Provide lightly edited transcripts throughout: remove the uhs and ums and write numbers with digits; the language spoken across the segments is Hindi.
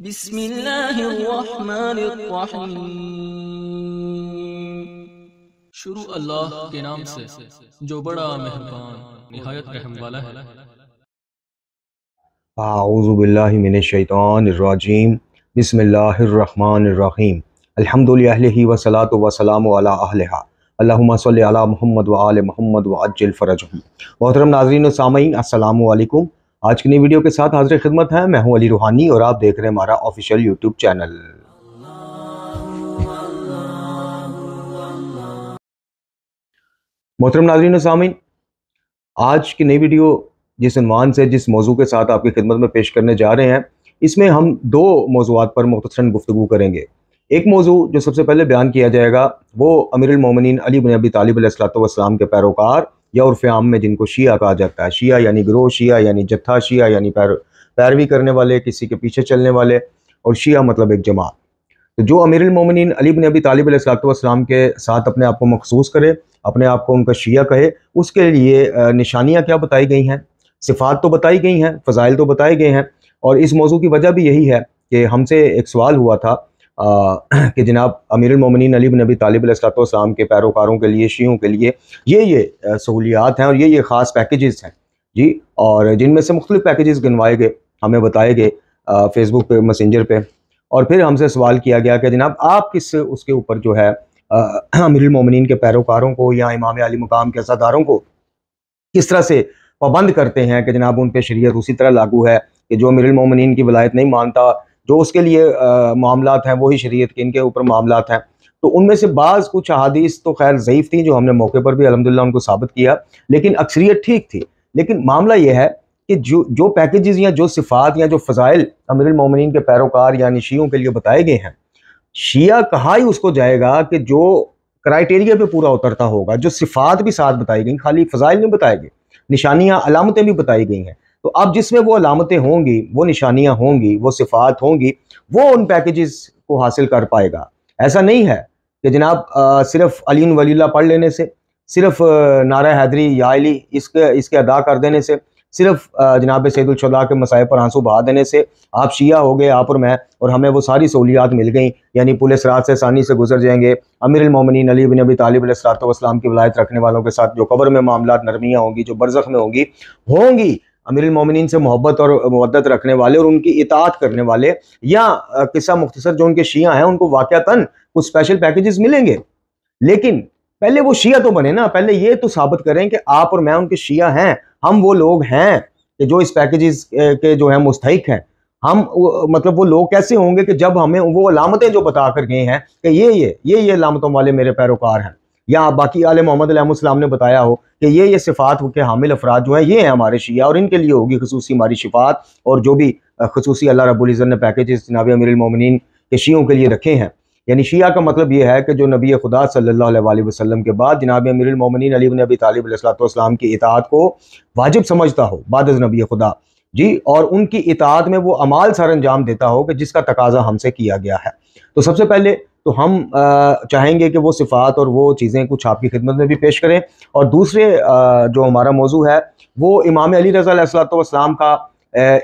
बिस्मिल्लाहिर्रहमानिर्रहीम। शुरू अल्लाह के नाम से जो बड़ा मेहरबान निहायत रहम वाला है। आऊज़ु बिल्लाहि मिनश शैतानिर रजीम। बिस्मिल्लाहिर्रहमानिर्रहीम। अल्हम्दुलिल्लाहि वस्सलातु वस्सलामु अला अहलिहा। अल्लाहुम्मा सल्लि अला मुहम्मद व आले मुहम्मद व अज्जिल फरजहुम। मोहतरम नाज़रीन व सामईन, अस्सलामु अलैकुम। आज की नई वीडियो के साथ हाज़िर खिदमत है। मैं हूं अली रूहानी और आप देख रहे हैं हमारा ऑफिशियल यूट्यूब चैनल। मोहतरम नाज़रीन व सामईन, आज की नई वीडियो जिस उन्वान से जिस मौजू के साथ आपकी खिदमत में पेश करने जा रहे हैं, इसमें हम दो मौज़ूआत पर मुख्तसरन गुफ्तगू करेंगे। एक मौजू जो सबसे पहले बयान किया जाएगा वो अमीरुल मोमिनीन अली बिन अबी तालिब अलैहिस्सलाम के पैरोकार या उर्फ़ आम में जिनको शिया कहा जाता है। शिया यानी गिरोह, शिया यानी जत्था, शिया यानी पैरवी करने वाले, किसी के पीछे चलने वाले, और शिया मतलब एक जमात। तो जो अमीरुल मोमिनीन अली बिन अबी तालिब अलैहिस्सलाम के साथ अपने आप को मखसूस करे, अपने आप को उनका शिया कहे, उसके लिए निशानियाँ क्या बताई गई हैं, सिफ़ात तो बताई गई हैं, फ़ज़ाइल तो बताए गए हैं। और इस मौजू की वजह भी यही है कि हमसे एक सवाल हुआ था कि जनाब अमीरुल मोमिनीन अली बिन अबी तालिब अलैहिस्सलाम के पैरोकारों के लिए, शियों के लिए ये सहूलियात हैं और ये ख़ास पैकेजेस हैं जी, और जिनमें से मुख्तलिफ पैकेजेस गिनवाए गए, हमें बताए गए फेसबुक पे, मैसेंजर पे। और फिर हमसे सवाल किया गया कि जनाब आप किस उसके ऊपर जो है अमीरुल मोमिनीन के पैरोकारों को या इमाम आली मुकाम के अज़ादारों को किस तरह से पाबंद करते हैं कि जनाब उन पे शरीयत उसी तरह लागू है कि जो अमीरुल मोमिनीन की वलायत नहीं मानता, जो उसके लिए मामलात हैं वही शरीयत के इनके ऊपर मामलात हैं। तो उनमें से बाज़ कुछ अहादीस तो खैर ज़ईफ़ थी, जो हमने मौके पर भी अल्हम्दुलिल्लाह उनको साबित किया, लेकिन अक्सरियत ठीक थी। लेकिन मामला यह है कि जो पैकेजेस या जो सिफ़ात या जो फ़ज़ाइल अमीरुल मोमिनीन के पैरोकार यानी शियों के लिए बताए गए हैं, शिया कहा ही उसको जाएगा कि जो क्राइटेरिया पे पूरा उतरता होगा, जो सिफ़ात भी साथ बताई गई, खाली फ़ज़ाइल नहीं बताए गए, निशानियाँ अलामतें भी बताई गई हैं। तो अब जिसमें वो अलामतें होंगी, वो निशानियाँ होंगी, वो सिफ़ात होंगी, वो उन पैकेजेस को हासिल कर पाएगा। ऐसा नहीं है कि जनाब सिर्फ़ अली वलील्लाह पढ़ लेने से, सिर्फ़ नारा हैदरी या अली इसके अदा कर देने से, सिर्फ जनाब सैयदुल शुहदा के मसाइब पर आंसू बहा देने से आप शिया हो गए, आप और मैं, और हमें वो सारी सहूलियात मिल गई, यानी पुल सिरात से आसानी से गुजर जाएंगे। अमीरुल मोमिनीन अली बिन अबी तालिब अलैहिस्सलाम की वलायत रखने वालों के साथ जो कब्र में मामलात नरमियाँ होंगी, जो बरज़ख में होंगी अमीरुल मोमिनीन से मोहब्बत और मवद्दत रखने वाले और उनकी इताअत करने वाले, या किस्सा मुख्तसर जो उनके शिया हैं, उनको वाक़अतन कुछ स्पेशल पैकेजेस मिलेंगे। लेकिन पहले वो शिया तो बने ना, पहले ये तो साबित करें कि आप और मैं उनके शिया हैं, हम वो लोग हैं कि जो इस पैकेजेस के जो है मुस्तहिक हैं। हम मतलब वो लोग कैसे होंगे कि जब हमें वो अलामतें जो बता कर गए हैं कि ये अलामतों वाले मेरे पैरोकार हैं, या बाकी आले मोहम्मद अलैहिस्सलाम ने बताया हो कि ये सिफ़ात के हामिल अफराद जो हैं ये हैं हमारे शिया, और इनके लिए होगी खुसूसी हमारी शिफात, और जो भी खुसूसी अल्लाह रब्बुल इज़्ज़त ने पैकेजेस जनाब अमीरुल मोमिनीन के शियों के लिए रखे हैं। यानी शिया का मतलब ये है कि जो नबी खुदा सल्लल्लाहु अलैहि वसल्लम के बाद जनाब अमीरुल मोमिनीन अली बिन अबी तालिब अलैहिस्सलाम की इताअत को वाजिब समझता हो बाद नबी खुदा जी, और उनकी इताअत में वो अमाल सर अंजाम देता हो कि जिसका तकाजा हमसे किया गया है। तो सबसे पहले तो हम चाहेंगे कि वो सिफ़ात और वो चीज़ें कुछ आपकी खिदमत में भी पेश करें, और दूसरे जो हमारा मौजू है वो इमाम अली रज़ा अलैहिस्सलाम का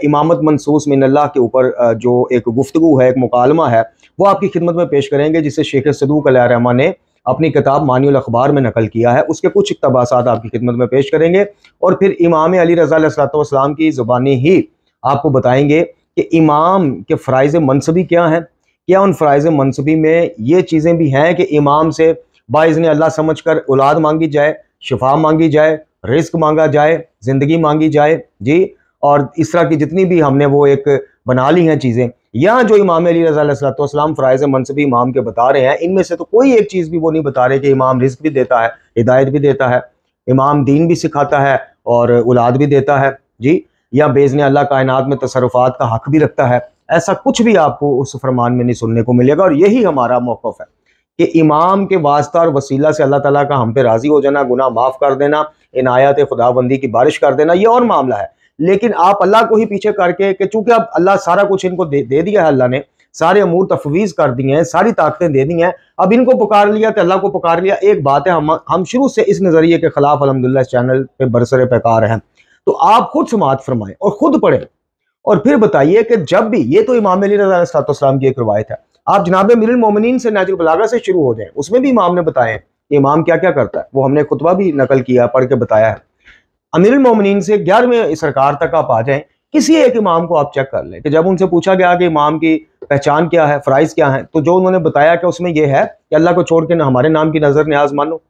इमामत मनसूस मिनल्लाह के ऊपर जो एक गुफ्तगू है, एक मुकालमा है, वो आपकी खिदमत में पेश करेंगे, जिसे शेख सदूक अलैहिर्रहमान ने अपनी किताब मानिउल अखबार में नकल किया है। उसके कुछ इक़्तिबासात आपकी खिदमत में पेश करेंगे, और फिर इमाम अली रज़ा अलैहिस्सलाम की ज़ुबानी ही आपको बताएंगे कि इमाम के फ़राइज़ मनसबी क्या हैं, क्या उन फ़राइज़ मनसबी में ये चीज़ें भी हैं कि इमाम से बाइज़्न अल्लाह समझ कर औलाद मांगी जाए, शिफा मांगी जाए, रिज़्क़ मांगा जाए, ज़िंदगी मांगी जाए जी, और इस तरह की जितनी भी हमने वो एक बना ली हैं चीज़ें, या जो इमाम अली रज़ा अलैहिस्सलाम फ़राइज़ मनसबी इमाम के बता रहे हैं, इनमें से तो कोई एक चीज़ भी वो नहीं बता रहे कि इमाम रिज़्क़ भी देता है, हिदायत भी देता है, इमाम दीन भी सिखाता है और औलाद भी देता है जी, या बेइज़्न अल्लाह कायनात में तसर्रुफ़ात का हक़ भी रखता है। ऐसा कुछ भी आपको उस फरमान में नहीं सुनने को मिलेगा, और यही हमारा मौक़िफ़ है कि इमाम के वास्ता और वसीला से अल्लाह ताला का हम पे राज़ी हो जाना, गुनाह माफ़ कर देना, इनायत खुदाबंदी की बारिश कर देना, ये और मामला है। लेकिन आप अल्लाह को ही पीछे करके कि चूंकि अब अल्लाह सारा कुछ इनको दे दिया है, अल्लाह ने सारे अमूर तफवीज़ कर दिए हैं, सारी ताकतें दे दी हैं, अब इनको पुकार लिया तो अल्लाह को पुकार लिया। एक बात है, हम शुरू से इस नज़रिए के खिलाफ अल्हम्दुलिल्लाह इस चैनल पे बरसरे पैकार हैं। तो आप खुद समाअत फरमाएं और खुद पढ़ें और फिर बताइए कि जब भी, ये तो इमाम अली रज़ा अलैहिस्सलाम की एक रवायत है, आप जनाब अमीरुल मोमिनीन से नहजुल बलागा से शुरू हो जाए, उसमें भी इमाम ने बताया है कि इमाम क्या क्या करता है, वो हमने खुतबा भी नकल किया, पढ़ के बताया है। अमीरुल मोमिनीन से 11वें सरकार तक आप आ जाएं, किसी एक इमाम को आप चेक कर लें कि जब उनसे पूछा गया कि इमाम की पहचान क्या है, फ़राइज़ क्या है, तो जो उन्होंने बताया कि उसमें यह है कि अल्लाह को छोड़ के हमारे नाम की नज़र न्याज मानो,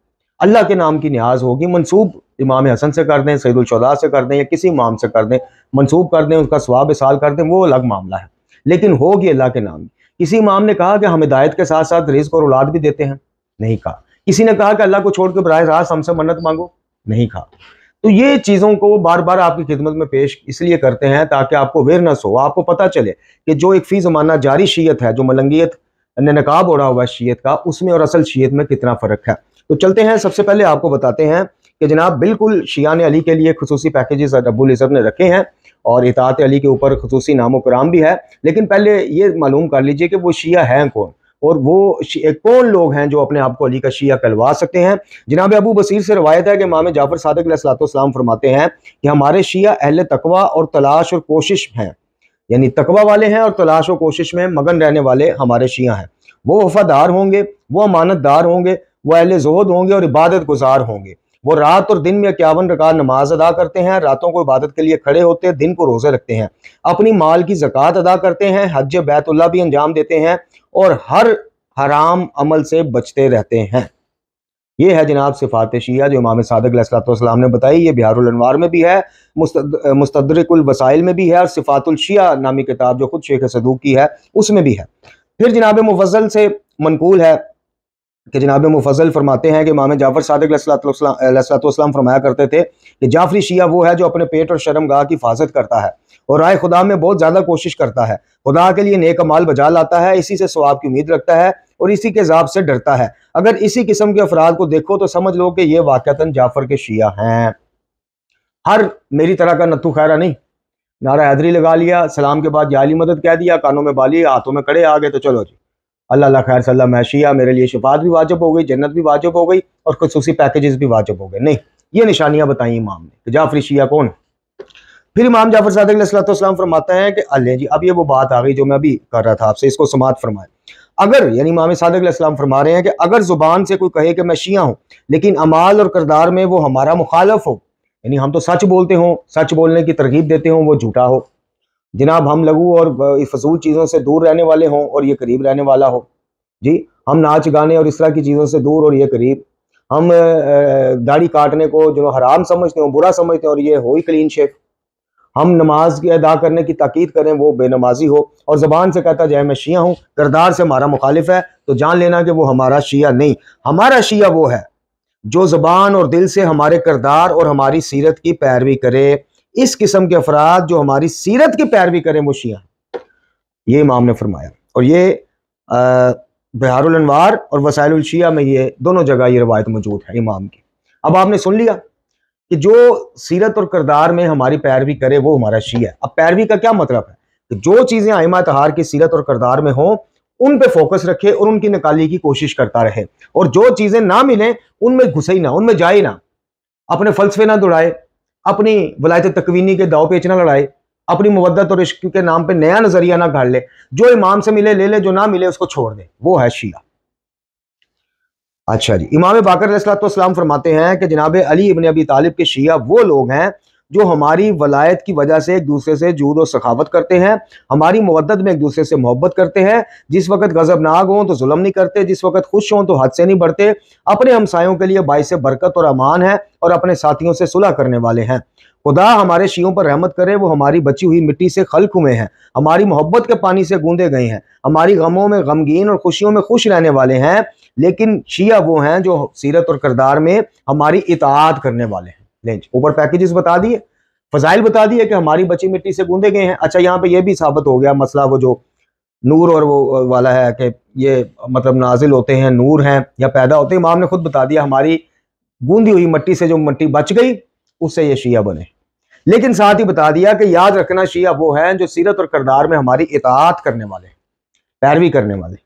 अल्लाह के नाम की न्याज होगी, मंसूब इमाम हसन से कर दें, सैयदुल शुहदा से कर दें, या किसी इमाम से कर दें, मंसूब कर दें, उसका सवाब इसाल कर दें, वो अलग मामला है, लेकिन होगी अल्लाह के नाम। किसी इमाम ने कहा कि हम हिदायत के साथ साथ रिज़्क और औलाद भी देते हैं, नहीं कहा। किसी ने कहा कि अल्लाह को छोड़ के बराह रास्त हमसे मन्नत मांगो, नहीं कहा। तो ये चीज़ों को बार बार आपकी खिदमत में पेश इसलिए करते हैं ताकि आपको अवेयरनेस हो, आपको पता चले कि जो एक फ़ी ज़माना जारी शीयत है, जो मलंगियत ने नकाब ओढ़ा हुआ शीयत का, उसमें और असल शीयत में कितना फ़र्क है। तो चलते हैं, सबसे पहले आपको बताते हैं कि जनाब बिल्कुल शियान अली के लिए खुसूसी पैकेजेस रब्बुल इज़्ज़त ने रखे हैं और इताअत अली के ऊपर खुसूसी नामो कराम भी है। लेकिन पहले ये मालूम कर लीजिए कि वो शिया हैं कौन, और वो कौन लोग हैं जो अपने आप को अली का शिया कहलवा सकते हैं। जनाब अबू बसीर से रवायत है कि इमाम जाफर सादिक अलैहिस्सलाम फरमाते हैं कि हमारे शिया अहले तकवा और तलाश और कोशिश हैं, यानी तकवा वाले हैं और तलाश और कोशिश में मगन रहने वाले हमारे शिया हैं। वो वफादार होंगे, वो अमानतदार होंगे, वो अहले ज़ुहद होंगे और इबादत गुजार होंगे। वो रात और दिन में 51 रकात नमाज अदा करते हैं, रातों को इबादत के लिए खड़े होते हैं, दिन को रोज़े रखते हैं, अपनी माल की ज़कात अदा करते हैं, हज बैतुल्लाह भी अंजाम देते हैं और हर हराम अमल से बचते रहते हैं। ये है जनाब सिफ़ात शिया जो इमाम सादिक अलैहिस्सलाम ने बताई। ये बिहारुल अनवार में भी है, मुस्तदरिकुल वसाइल में भी है, और सिफ़ातुल शिया नामी किताब जो खुद शेख सदूक की है उसमें भी है। फिर जनाब मुफज़्ज़ल से मनकूल है कि जनाब मुफज़्ज़ल फरमाते हैं कि इमाम जाफ़र सादिक अलैहिस्सलाम फरमाया करते थे कि जाफरी शिया वो है जो अपने पेट और शर्मगाह की हिफाजत करता है और राय खुदा में बहुत ज़्यादा कोशिश करता है, खुदा के लिए नेक अमाल बजा लाता है, इसी से सवाब की उम्मीद रखता है और इसी के ज़ाब से डरता है। अगर इसी किस्म के अफराद को देखो तो समझ लो कि ये वाक़तन जाफ़र के शिया हैं। हर मेरी तरह का नत्थु खैरा नहीं, नारा हैदरी लगा लिया, सलाम के बाद याली मदद कह दिया, कानों में बाली, हाथों में कड़े आ गए, तो चलो जी अल्लाह अल्लाह खैर सल्ला मैं शिया, मेरे लिए शफात भी वाजिब हो गई, जन्नत भी वाजिब हो गई और खुसूसी पैकेजेस भी वाजिब हो गए। नहीं, ये निशानियां बताई इमाम ने कि जाफरी शिया कौन। फिर इमाम जाफर सादिक अलैहिस्सलाम फरमाते हैं कि अल्लाह जी, अब ये वो बात आ गई जो मैं अभी कर रहा था आपसे, इसको समात फरमाए। अगर, यानी इमाम सादिक अलैहिस्सलाम फरमा रहे हैं कि अगर जुबान से कोई कहे कि मैं शिया हूँ लेकिन अमाल और किरदार में वो हमारा मुखालफ हो, यानी हम तो सच बोलते हों, सच बोलने की तरगीब देते हों, वो झूठा हो, जनाब हम लघु और फजूल चीज़ों से दूर रहने वाले हों और ये करीब रहने वाला हो, जी हम नाच गाने और इस तरह की चीज़ों से दूर और ये करीब, हम दाढ़ी काटने को जो हराम समझते हो, बुरा समझते हैं और ये हो ही क्लीन शेव, हम नमाज की अदा करने की ताकीद करें वो बेनमाजी हो और ज़बान से कहता जाए मैं शिया हूँ, किरदार से हमारा मुखालिफ है, तो जान लेना कि वो हमारा शिया नहीं। हमारा शिया वो है जो ज़बान और दिल से हमारे किरदार और हमारी सीरत की पैरवी करे। इस किस्म के अफराद जो हमारी सीरत की पैरवी करें वो शिया, ये इमाम ने फरमाया। और ये बिहारुल अनवार और वसाइलुल शिया में ये दोनों जगह ये रवायत मौजूद है इमाम की। अब आपने सुन लिया कि जो सीरत और किरदार में हमारी पैरवी करे वो हमारा शिया है। अब पैरवी का क्या मतलब है कि जो चीज़ें आइमा तहार की सीरत और किरदार में हों उन पे फोकस रखे और उनकी निकाली की कोशिश करता रहे, और जो चीज़ें ना मिलें उनमें घुसे ही ना, उनमें जाए ना, अपने फलसफे ना दौड़ाए, अपनी वलायत तकवीनी के दाव पेच ना लड़ाए, अपनी मुवद्दत और इश्क के नाम पे नया नजरिया ना गाड़ ले, जो इमाम से मिले ले ले, जो ना मिले उसको छोड़ दे, वो है शिया। अच्छा जी, इमाम बाकर अलैहिस्सलाम फरमाते हैं कि जनाब अली इब्न अबी तालिब के शिया वो लोग हैं जो हमारी वलायत की वजह से एक दूसरे से जूद और सखावत करते हैं, हमारी मुवद्दत में एक दूसरे से मोहब्बत करते हैं, जिस वक्त गज़बनाक हों तो जुल्म नहीं करते, जिस वक्त खुश हों तो हद से नहीं बढ़ते, अपने हमसायों के लिए बाइस बरकत और अमान है और अपने साथियों से सुलह करने वाले हैं। खुदा हमारे शियों पर रहमत करे, वो हमारी बची हुई मिट्टी से खल्क हुए हैं, हमारी मोहब्बत के पानी से गूंदे गए हैं, हमारी गमों में गमगीन और खुशियों में खुश रहने वाले हैं। लेकिन शिया वो हैं जो सीरत और किरदार में हमारी इताअत करने वाले हैं। ऊपर पैकेजेस बता दिए, फजाइल बता दिए कि हमारी बची मिट्टी से गूंदे गए हैं। अच्छा, यहाँ पे ये भी साबित हो गया मसला वो जो नूर और वो वाला है कि ये मतलब नाजिल होते हैं, नूर हैं या पैदा होते हैं। इमाम ने खुद बता दिया हमारी गूंदी हुई मिट्टी से जो मिट्टी बच गई उससे ये शिया बने। लेकिन साथ ही बता दिया कि याद रखना शिया वो हैं जो सीरत और किरदार में हमारी इताअत करने वाले, पैरवी करने वाले।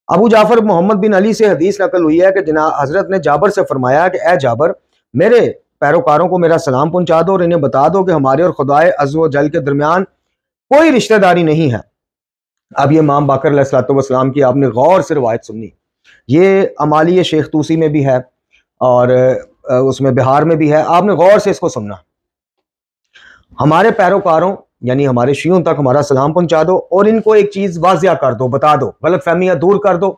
अबू जाफर मोहम्मद बिन अली से हदीस नकल हुई है कि जनाब हजरत ने जाबर से फरमाया कि ए जाबर, मेरे पैरोकारों को मेरा सलाम पहुंचा दो और इन्हें बता दो कि हमारे और खुदाए अज़्ज़ व जल के दरमियान कोई रिश्तेदारी नहीं है। अब ये इमाम बाकर अलैहिस्सलाम की आपने गौर से रवायत सुननी, ये अमाली शेख तूसी में भी है और उसमें बिहार में भी है, आपने गौर से इसको सुनना। हमारे पैरोकारों यानी हमारे शियों तक हमारा सलाम पहुंचा दो और इनको एक चीज वाजिया कर दो, बता दो, गलत फहमियां दूर कर दो,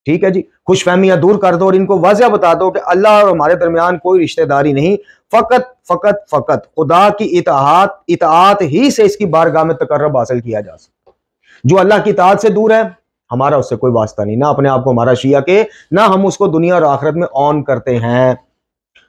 ठीक है जी, खुश फहमियां दूर कर दो और इनको वाजिया बता दो कि अल्लाह और हमारे दरमियान कोई रिश्तेदारी नहीं, फकत फकत फकत खुदा की इताअत ही से इसकी बारगाह में तकर्रब हासिल किया जा सकता। जो अल्लाह की इताअत से दूर है, हमारा उससे कोई वास्ता नहीं, ना अपने आप को हमारा शिया के, ना हम उसको दुनिया और आखिरत में ऑन करते हैं।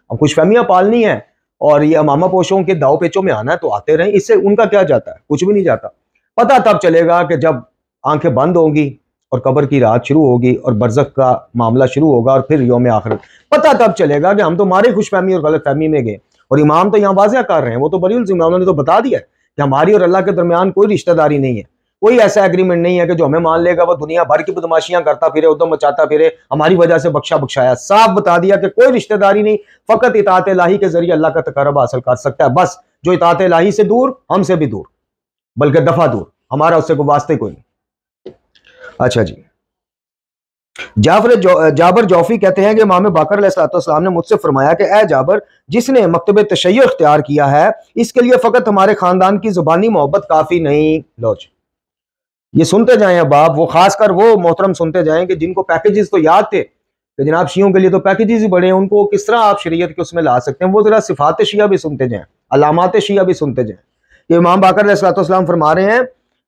अब खुश फहमियां पालनी है और ये अमामा पोशों के दाव पेचों में आना है तो आते रहें, इससे उनका क्या जाता है, कुछ भी नहीं जाता। पता तब चलेगा कि जब आंखें बंद होंगी और कब्र की रात शुरू होगी और बरज़ख का मामला शुरू होगा और फिर यौम आखिरत, पता तब चलेगा कि हम तो हमारी खुशफहमी और गलत फहमी में गए। और इमाम तो यहाँ वाज़िया कर रहे हैं, वो तो बरीउल ज़िम्मा, उन्होंने तो बता दिया कि हमारी और अल्लाह के दरमियान कोई रिश्तेदारी नहीं है, कोई ऐसा एग्रीमेंट नहीं है कि जो हमें मान लेगा वो दुनिया भर की बदमाशियां करता फिरे, उद्यम मचाता फिरे, हमारी वजह से बख्शाया। साफ बता दिया कि कोई रिश्तेदारी नहीं, फकत इताअत इलाही के जरिए अल्लाह का तकर्रब हासिल कर सकता है। बस जो इताअत इलाही से दूर, हमसे भी दूर, बल्कि दफा दूर, हमारा उससे कोई वास्ते कोई नहीं। अच्छा जी, जाबर जौफी कहते हैं कि इमाम बाकर अलैहिस्सलाम ने मुझसे फरमाया कि ए जाबर, जिसने मकतब तशय्युअ इख्तियार किया है इसके लिए फकत हमारे खानदान की जुबानी मोहब्बत काफी नहीं। लो जी, ये सुनते जाएं अब आप, वो खासकर वो मोहतरम सुनते जाएं कि जिनको पैकेजेस तो याद थे कि जनाब शियों के लिए तो पैकेजेस ही बड़े हैं, उनको किस तरह आप शरीयत के उसमें ला सकते हैं, वो जरा सिफात शिया भी सुनते जाएं, अलामात शिया भी सुनते जाएं। कि इमाम बाकर अलैहिस्सलाम फरमा रहे हैं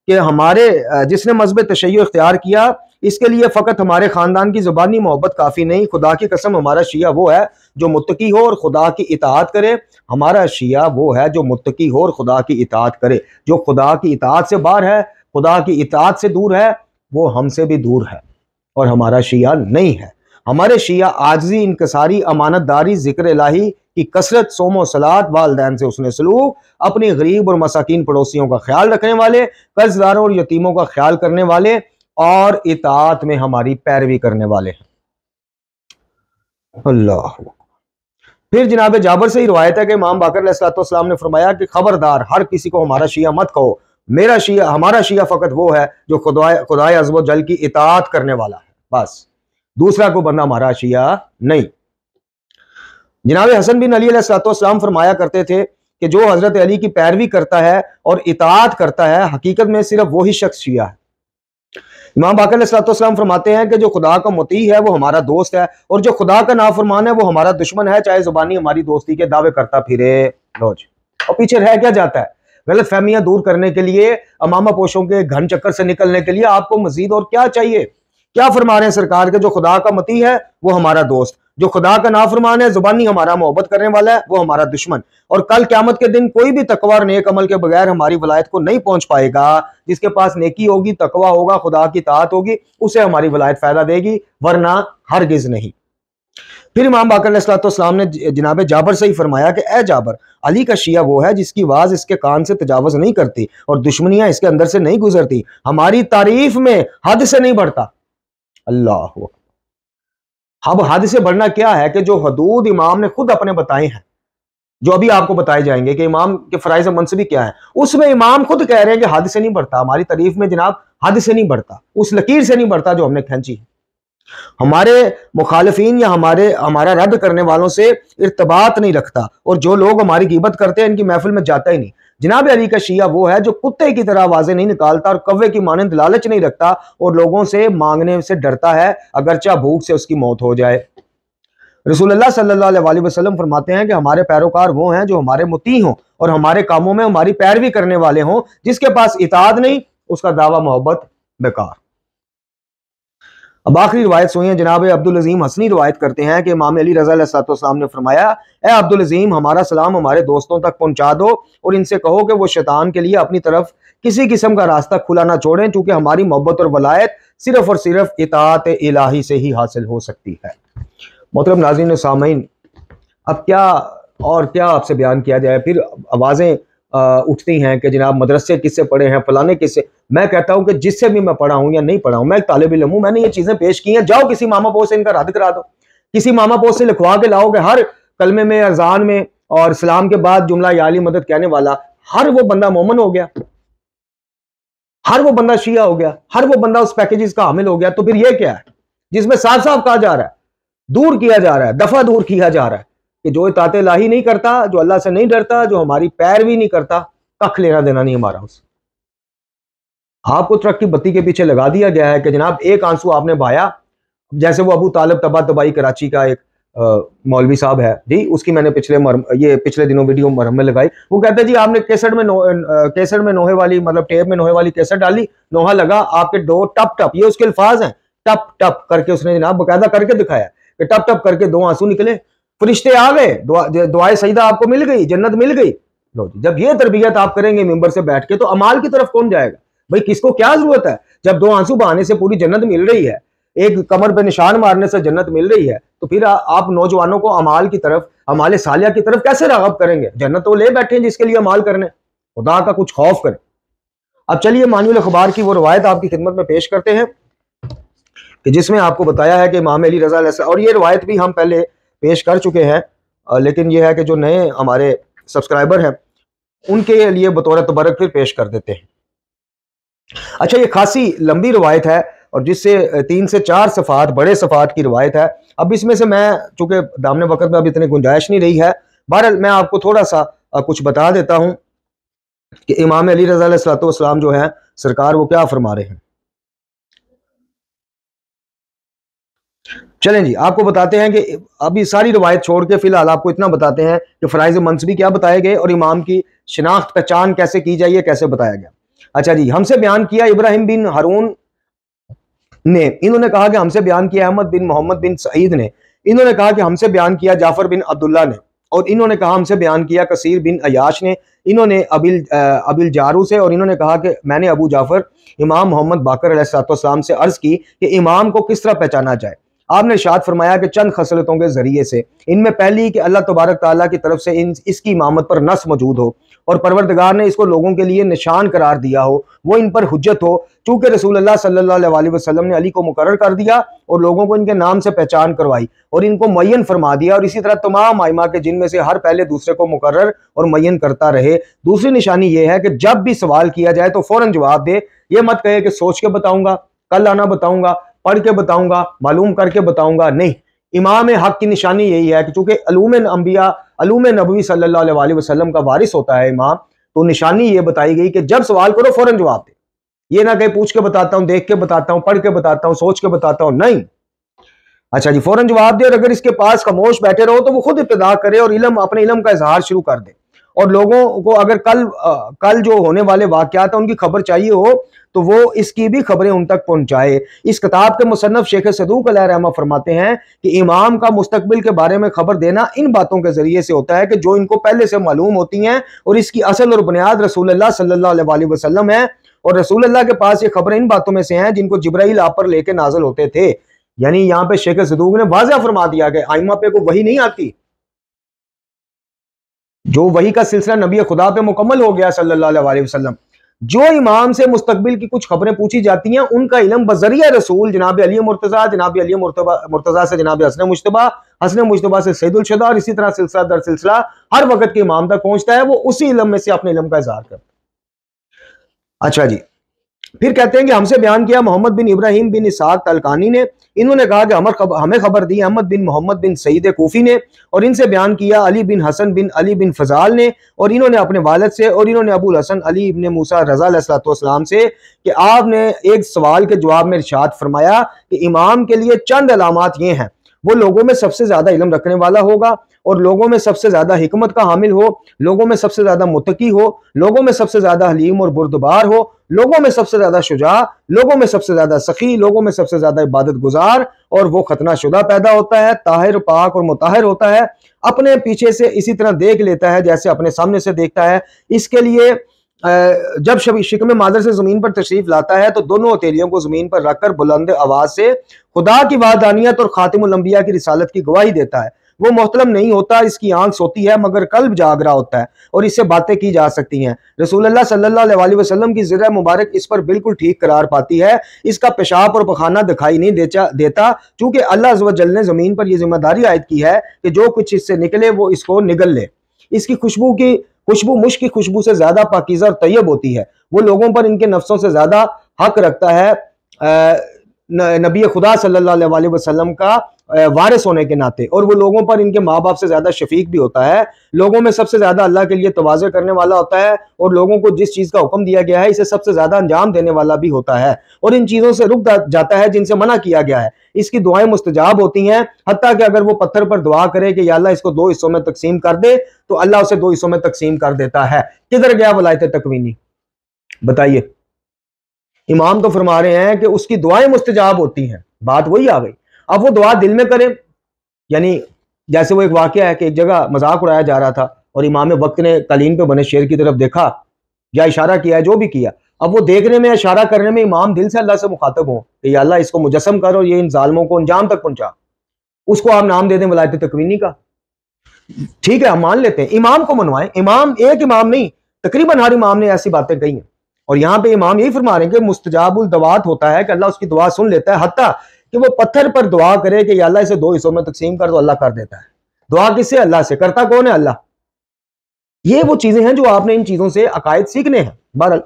कि हमारे जिसने मज़हब तशय्युअ इख्तियार किया इसके लिए फ़कत हमारे ख़ानदान की ज़ुबानी मोहब्बत काफ़ी नहीं, खुदा की कसम हमारा शिया वो है जो मुत्तकी हो और खुदा की इताअत करे। हमारा शिया वो है जो मुत्तकी हो और खुदा की इताअत करे। जो खुदा की इताअत से बाहर है, खुदा की इताअत से दूर है, वो हमसे भी दूर है और हमारा शिया नहीं है। हमारे शिया आजिज़ी, इनकसारी, अमानतदारी, ज़िक्र इलाही की कसरत, सोमो सलात, वालिदैन से उसने सलूक, अपनी गरीब और मसाकीन पड़ोसियों का ख्याल रखने वाले, कर्जदारों और यतीमों का ख्याल करने वाले और इताअत में हमारी पैरवी करने वाले हैं। अल्लाह। फिर जनाब जाबर से ही रिवायत है कि इमाम बाकर अलैहिस्सलाम ने फरमाया कि खबरदार, हर किसी को हमारा शिया मत कहो, मेरा शिया, हमारा शिया फ़कत वो है जो खुदाए अज़्ज़ व जल की इताअत करने वाला है, बस दूसरा को बंदा हमारा शिया नहीं। जनाब हसन बिन अली अलैहिस्सलाम फरमाया करते थे कि जो हजरत अली की पैरवी करता है और इताअत करता है, हकीकत में सिर्फ वही शख्स शिया है। इमाम बाकर अलैहिस्सलाम फरमाते हैं कि जो खुदा का मुती है वो हमारा दोस्त है और जो खुदा का नाफरमान है वो हमारा दुश्मन है, चाहे जुबानी हमारी दोस्ती के दावे करता फिरे। रोज और पीछे रह क्या जाता है, गलत फहमियां दूर करने के लिए, अमामा पोशों के घन चक्कर से निकलने के लिए आपको मजीद और क्या चाहिए? क्या फरमा रहे हैं सरकार के जो खुदा का मती है वो हमारा दोस्त, जो खुदा का नाफरमान है, जुबानी हमारा मोहब्बत करने वाला है, वो हमारा दुश्मन। और कल क़यामत के दिन कोई भी तकवा और नेक अमल के बगैर हमारी वलायत को नहीं पहुंच पाएगा। जिसके पास नेकी होगी, तकवा होगा, खुदा की ताअत होगी, उसे हमारी वलायत फायदा देगी, वरना हरगिज नहीं। फिर इमाम बाकर अलैहिस्सलाम ने जनाब जाबर से ही फरमाया कि ए जाबर, अली का शिया वो है जिसकी आवाज़ इसके कान से तजावज़ नहीं करती और दुश्मनियां इसके अंदर से नहीं गुजरती, हमारी तारीफ में हद से नहीं बढ़ता। अल्लाह। अब हद से बढ़ना क्या है कि जो हदूद इमाम ने खुद अपने बताए हैं, जो अभी आपको बताए जाएंगे कि इमाम के फराइज़ मनसबी क्या है, उसमें इमाम खुद कह रहे हैं कि हद से नहीं बढ़ता, हमारी तारीफ में जनाब हद से नहीं बढ़ता, उस लकीर से नहीं बढ़ता जो हमने खींची। हमारे मुखालिफिन या हमारा रद्द करने वालों से इर्तबात नहीं रखता और जो लोग हमारी गिबत करते हैं इनकी महफिल में जाता ही नहीं। जनाब अली का शिया वो है जो कुत्ते की तरह आवाजें नहीं निकालता और कव्वे की मानंद लालच नहीं रखता और लोगों से मांगने से डरता है अगरचा भूख से उसकी मौत हो जाए। रसूलुल्लाह सल्लल्लाहु अलैहि वसल्लम फरमाते हैं कि हमारे पैरोकार वो हैं जो हमारे मुती हों और हमारे कामों में हमारी पैरवी करने वाले हों, जिसके पास इताअत नहीं उसका दावा मोहब्बत बेकार। अब आखिरी रिवायत सुनिए, जनाब अब्दुल अजीम हसनी रिवायत करते हैं कि इमाम अली रज़ा अलैहिस्सलाम ने फरमाया, ए अब्दुल अजीम, हमारा सलाम हमारे दोस्तों तक पहुंचा दो और इनसे कहो कि वो शैतान के लिए अपनी तरफ किसी किस्म का रास्ता खुला ना छोड़ें, क्योंकि हमारी मोहब्बत और वलायत सिर्फ और सिर्फ इताअत इलाही से ही हासिल हो सकती है। मोहतरम नाज़रीन सामीन, अब क्या आपसे बयान किया जाए। फिर आवाज़ें उठती हैं कि जनाब मदरसे किससे पढ़े हैं, फलाने किससे। मैं कहता हूं कि जिससे भी मैं पढ़ा हूं या नहीं पढ़ा हूं, मैं एक तालिब इल्म हूं, मैंने ये चीजें पेश की हैं। जाओ किसी मामा पोस्ट से इनका रद्द करा दो, किसी मामा पोस्ट से लिखवा के लाओ कि हर कलमे में, अजान में और सलाम के बाद जुमला या अली मदद कहने वाला हर वो बंदा मोमन हो गया। हर वो बंदा शिया हो गया, हर वो बंदा उस पैकेजेस का हामिल हो गया, तो फिर ये क्या है जिसमें साफ साफ कहा जा रहा है, दूर किया जा रहा है, दफा दूर किया जा रहा है कि जो इताअत इलाही नहीं करता, जो अल्लाह से नहीं डरता, जो हमारी पैरवी नहीं करता, कख लेना देना नहीं हमारा उससे। आपको ट्रक की बत्ती के पीछे लगा दिया गया है कि जनाब एक आंसू आपने बहाया, जैसे वो अबू तालिब तबा तबाई कराची का एक मौलवी साहब है जी, उसकी मैंने पिछले दिनों वीडियो मरहम में लगाई। वो कहते हैं जी आपने केसट में नोहे वाली, मतलब टेप में नोहे वाली केसट डाली, नोहा लगा, आपके दो टप टप, ये उसके अल्फाज हैं, टप टप करके उसने जनाब बकायदा करके दिखाया कि टप टप करके दो आंसू निकले, फरिश्ते आ गए, दुआए सईदा आपको मिल गई, जन्नत मिल गई। लो जी, जब ये तरबियत आप करेंगे मिंबर से बैठ के, तो अमाल की तरफ कौन जाएगा भाई? किसको क्या जरूरत है? जब दो आंसू बहाने से पूरी जन्नत मिल रही है, एक कमर पे निशान मारने से जन्नत मिल रही है, तो फिर आप नौजवानों को अमाल की तरफ, अमाल सालिया की तरफ कैसे रागब करेंगे? जन्नत तो ले बैठे हैं जिसके लिए अमाल करने, खुदा का कुछ खौफ करें। अब चलिए मानुल अखबार की वो रवायत आपकी खिदमत में पेश करते हैं कि जिसमें आपको बताया है कि इमाम अली रज़ा अलैहि, और ये रवायत भी हम पहले पेश कर चुके हैं, लेकिन यह है कि जो नए हमारे सब्सक्राइबर हैं उनके लिए बतौर तबरक फिर पेश कर देते हैं। अच्छा, ये खासी लंबी रवायत है और जिससे 3 से 4 सफ़ात, बड़े सफ़ात की रवायत है। अब इसमें से मैं, चूंकि दामने वक़्त में अब इतनी गुंजाइश नहीं रही है, बहरहाल मैं आपको थोड़ा सा कुछ बता देता हूं कि इमाम अली रज़ा अलैहिस्सलाम जो है सरकार वो क्या फरमा रहे हैं। चलें जी, आपको बताते हैं कि अभी सारी रवायत छोड़ के फिलहाल आपको इतना बताते हैं कि फ़राइज़ मनसबी क्या बताए गए और इमाम की शिनाख्त पहचान कैसे की जाए, कैसे बताया गया। अच्छा जी, हमसे बयान किया इब्राहिम बिन हारून ने, इन्होंने कहा कि हमसे बयान किया अहमद बिन मोहम्मद बिन सईद ने, इन्होंने कहा कि हमसे बयान किया जाफर बिन अब्दुल्ला ने, और इन्होंने कहा हमसे बयान किया कसीर बिन अयाश ने, इन्होंने अबिल जारू से, और इन्होंने कहा कि मैंने अबू जाफर इमाम मोहम्मद बाकर अलैहिस्सलाम से अर्ज की कि इमाम को किस तरह पहचाना जाए। आपने इरशाद फरमाया कि चंद खसलतों के जरिए से, इनमें पहली कि अल्लाह तबारक ताला की तरफ से इसकी इमामत पर नस मौजूद हो और परवरदिगार ने इसको लोगों के लिए निशान करार दिया हो, वो इन पर हुज्जत हो, चूंकि रसूलुल्लाह सल्लल्लाहु अलैहि वसल्लम ने अली को मुकर्रर कर दिया और लोगों को इनके नाम से पहचान करवाई और इनको मुअय्यन फरमा दिया, और इसी तरह तमाम आइमा के जिनमें से हर पहले दूसरे को मुकर्रर और मुअय्यन करता रहे। दूसरी निशानी ये है कि जब भी सवाल किया जाए तो फौरन जवाब दे, ये मत कहे कि सोच के बताऊंगा, कल आना बताऊंगा, पढ़ के बताऊंगा, मालूम करके बताऊंगा। नहीं, इमाम हक की निशानी यही है कि चूंकि अलूम नबवी सल्लल्लाहु अलैहि वसल्लम का वारिस होता है इमाम, तो निशानी ये बताई गई कि जब सवाल करो फौरन जवाब दे। ये ना कहे पूछ के बताता हूं, देख के बताता हूं, पढ़ के बताता हूं, सोच के बताता हूं, नहीं। अच्छा जी, फौरन जवाब दे, और अगर इसके पास खामोश बैठे रहो तो वो खुद इब्तिदा करे और अपने इल्म का इजहार शुरू कर दे। और लोगों को अगर कल जो होने वाले वाकयात है उनकी खबर चाहिए हो तो वो इसकी भी खबरें उन तक पहुंचाए। इस किताब के मुसन्नफ शेख सदूक अलैहि रहमा फरमाते हैं कि इमाम का मुस्तकबिल के बारे में खबर देना इन बातों के जरिए से होता है कि जो इनको पहले से मालूम होती हैं, और इसकी असल और बुनियाद रसूलुल्लाह सल्लल्लाहु अलैहि वसल्लम है, और रसूलुल्लाह के पास ये खबरें इन बातों में से हैं जिनको जिब्राइल आप पर लेके नाजिल होते थे। यानी यहाँ पे शेख सदूक ने वाज़ेह फरमा दिया कि आइमा पे को वही नहीं आती, जो वही का सिलसिला नबी खुदा पे मुकम्मल हो गया सल्लल्लाहु अलैहि वसल्लम। जो इमाम से मुस्तकबिल की कुछ खबरें पूछी जाती हैं उनका इल्म बजरिया रसूल जनाब अली मुर्तज़ा, जनाब अली मुर्तज़ा से जनाब हसन मुश्तबा, हसन मुश्तबा से सैयदुल शुदा, और इसी तरह सिलसिला दर सिलसिला हर वक्त के इमाम तक पहुंचता है, वो उसी इल्म में से अपने इल्म का इज़हार करता है। अच्छा जी, फिर कहते हैं कि हमसे बयान किया मोहम्मद बिन इब्राहिम बिन इसाक तलकानी ने, इन्होंने कहा कि हमें खबर दी अहमद बिन मोहम्मद बिन सईद कूफी ने, और इनसे बयान किया अली बिन हसन बिन अली बिन फजाल ने, और इन्होंने अपने वालिद से, और इन्होंने अबुल हसन अली इब्न मूसा रज़ा अलैहिस्सलाम से कि आपने एक सवाल के जवाब में इरशाद फरमाया कि इमाम के लिए चंद अलामात ये हैं, वो लोगों में सबसे ज्यादा इल्म रखने वाला होगा, और लोगों में सबसे ज्यादा हिकमत का हामिल हो, लोगों में सबसे ज्यादा मुत्तकी हो, लोगों में सबसे ज्यादा हलीम और बुर्दबार हो, लोगों में सबसे ज्यादा शुजा, लोगों में सबसे ज्यादा सखी, लोगों में सबसे ज्यादा इबादत गुजार, और वो खतना शुदा पैदा होता है, ताहिर पाक और मुताहिर होता है, अपने पीछे से इसी तरह देख लेता है जैसे अपने सामने से देखता है। इसके लिए जब शिकम मादर से जमीन पर तशरीफ लाता है तो दोनों हथेलियों को जमीन पर रखकर बुलंद आवाज से खुदा की वादानियत और खातिमुल अंबिया की रिसालत की गवाही देता है। वो मोहतलम नहीं होता, इसकी आंख सोती है मगर कल्ब जाग रहा होता है, और इससे बातें की जा सकती हैं। रसूलुल्लाह सल्लल्लाहु अलैहि वसल्लम की ज़िरा मुबारक इस पर बिल्कुल ठीक करार पाती है। इसका पेशाब और पखाना दिखाई नहीं देता, चूंकि अल्लाह अज़्ज़ व जल ने जमीन पर यह जिम्मेदारी आयद की है कि जो कुछ इससे निकले वो इसको निगल ले। इसकी खुशबू मुश्क की खुशबू से ज्यादा पाकीज़ा और तैयब होती है। वो लोगों पर इनके नफ्सों से ज्यादा हक रखता है नबी खुदा सल्लल्लाहु अलैहि वसल्लम का वारिस होने के नाते, और वो लोगों पर इनके माँ बाप से ज्यादा शफीक भी होता है। लोगों में सबसे ज्यादा अल्लाह के लिए तवाज़े करने वाला होता है, और लोगों को जिस चीज का हुक्म दिया गया है इसे सबसे ज्यादा अंजाम देने वाला भी होता है, और इन चीजों से रुक जाता है जिनसे मना किया गया है। इसकी दुआएं मुस्तजाब होती हैं, हत्ता कि अगर वो पत्थर पर दुआ करे कि या अल्लाह इसको 2 हिस्सों में तकसीम कर दे, तो अल्लाह उसे 2 हिस्सों में तकसीम कर देता है। किधर गया वलायत तकवीनी? बताइए। इमाम तो फरमा रहे हैं कि उसकी दुआएं मुस्तजाब होती हैं, बात वही आ गई। अब वो दुआ दिल में करें, यानी जैसे वो एक वाकया है कि एक जगह मजाक उड़ाया जा रहा था और इमाम वक्त ने कालीन पे बने शेर की तरफ देखा या इशारा किया, जो भी किया। अब वो देखने में, इशारा करने में इमाम दिल से अल्लाह से मुखातब हो कि या अल्लाह इसको मुजस्सम कर और ये इन जालिमों को अंजाम तक पहुंचा, उसको आप नाम दे दें वलायत तकवीनी का। ठीक है, हम मान लेते हैं, इमाम को मनवाएं। इमाम, एक इमाम नहीं, तकरीबन हर इमाम ने ऐसी बातें कही हैं, और यहाँ पे इमाम यही फरमा रहे हैं कि मुस्तजाबुल दवात होता है कि अल्लाह उसकी दुआ सुन लेता है, हत्ता कि वो पत्थर पर दुआ करे कि या अल्लाह इसे 2 हिस्सों में तकसीम कर, तो अल्लाह कर देता है। दुआ किससे? अल्लाह से। करता कौन है? अल्लाह। ये वो चीजें हैं जो आपने इन चीजों से अकायद सीखने हैं। बहरहाल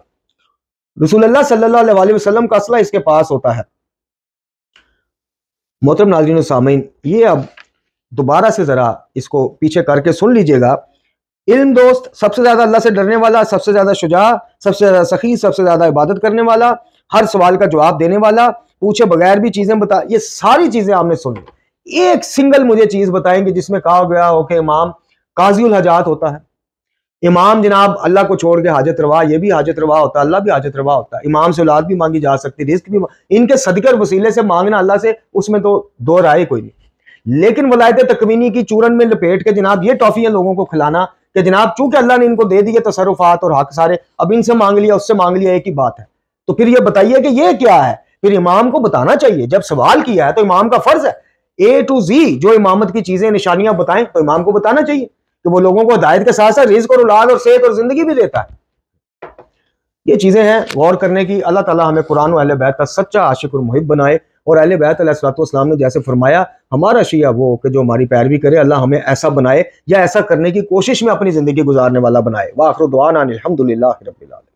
रसूलुल्लाह सल्लल्लाहु अलैहि वसल्लम का असला इसके पास होता है। मोहतरम नाज़रीन और सामीन, ये अब दोबारा से जरा इसको पीछे करके सुन लीजिएगा। इल्म दोस्त, सबसे ज्यादा अल्लाह से डरने वाला, सबसे ज्यादा शुजा, सबसे ज्यादा सखी, सबसे ज्यादा इबादत करने वाला, हर सवाल का जवाब देने वाला, पूछे बगैर भी चीजें बता, ये सारी चीजें आपने सुनी। एक सिंगल मुझे चीज बताएंगे जिसमें कहा गया हो कि इमाम काज़ीउल हाजात होता है। इमाम जनाब अल्लाह को छोड़ के हाजत रवा, ये भी हाजत रवा होता है, अल्लाह भी हाजत रवा होता है। इमाम से औलाद भी मांगी जा सकती, रिस्क भी, इनके सदके और वसीले से मांगना अल्लाह से, उसमें तो दो राय कोई नहीं। लेकिन वलायत तकवीनी की चूरन में लपेट के जनाब ये टॉफियां लोगों को खिलाना कि जनाब चूंकि अल्लाह ने इनको दे दिए तसरुफात और हक सारे, अब इनसे मांग लिया, उससे मांग लिया, एक ही बात है। तो फिर ये बताइए कि ये क्या है? फिर इमाम को बताना चाहिए। जब सवाल किया है तो इमाम का फर्ज है A to Z जो इमामत की चीजें निशानियां बताएं, तो इमाम को बताना चाहिए कि वो लोगों को हिदायत के साथ साथ रिज़्क़ और औलाद और सेहत और जिंदगी भी देता है। ये चीजें हैं गौर करने की। अल्लाह ताला हमें कुरान और अहले बैत का सच्चा आशिक और मुहिब बनाए, और अहले बैत अलैहिस्सलाम ने जैसे फरमाया हमारा शिया वो कि जो हमारी पैरवी करे, अल्लाह हमें ऐसा बनाए या ऐसा करने की कोशिश में अपनी जिंदगी गुजारने वाला बनाए। व आखिर दुआना अनिल हम्दुलिल्लाहि रब्बिल आलमीन।